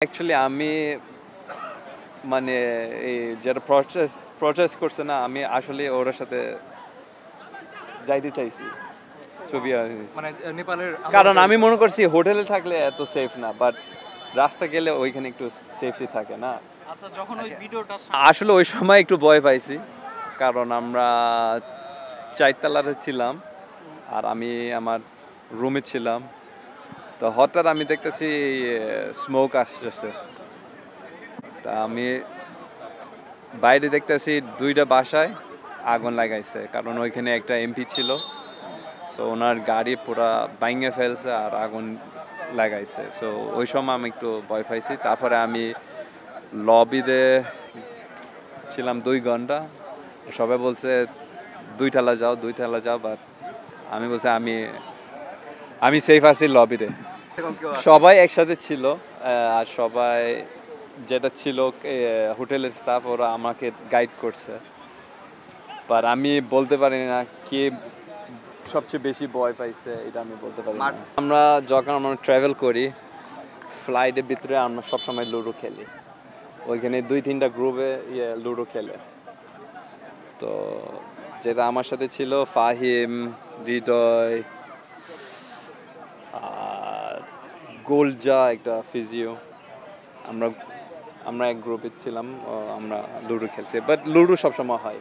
Actually আমি মানে এই যেটা প্রসেস করছে না, আমি আসলে ওর সাথে যাইতে চাইছি ছবি মানে নেপালের কারণ আমি মনে করছি হোটেলে থাকলে এত সেফ না, বাট রাস্তা গেলে ওইখানে একটু সেফটি থাকে না। আচ্ছা, যখন ওই ভিডিওটা আসলে ওই সময় একটু ভয় পাইছি, কারণ আমরা 4 তলাতে ছিলাম আর আমি আমার রুমে ছিলাম। তো হঠাৎ আমি দেখতেছি স্মোক আসতেছে। তা আমি বাইরে দেখতেছি 2টা বাসায় আগুন লাগাইছে, কারণ ওইখানে একটা এমপি ছিল। সো ওনার গাড়ি পুরা ভাঙে ফেলছে আর আগুন লাগাইছে। সো ওই সময় আমি একটু ভয় পাইছি। তারপরে আমি লবিতে ছিলাম 2 ঘন্টা। সবাই বলছে 2 তলা যাও 2 তলা যাও, বাট আমি বলছি আমি সেফ আছি লবিতে। সবাই একসাথে ছিল, আর সবাই যেটা ছিল হোটেলের স্টাফ, ওরা আমাকে গাইড করছে। বাট আমি বলতে পারি না কে সবচেয়ে বেশি ভয় পাইছে, এটা আমি বলতে পারি না। আমরা যখন ট্রাভেল করি ফ্লাইটের ভিতরে আমরা সবসময় লুডো খেলি। ওইখানে 2-3টা গ্রুপে লুডো খেলে। তো যেটা আমার সাথে ছিল ফাহিম, হৃদয়, আর গোলজা, একটা ফিজিও। আমরা এক গ্রুপে ছিলাম, আমরা লুডো খেলছি, বাট লুডো সবসময় হয়।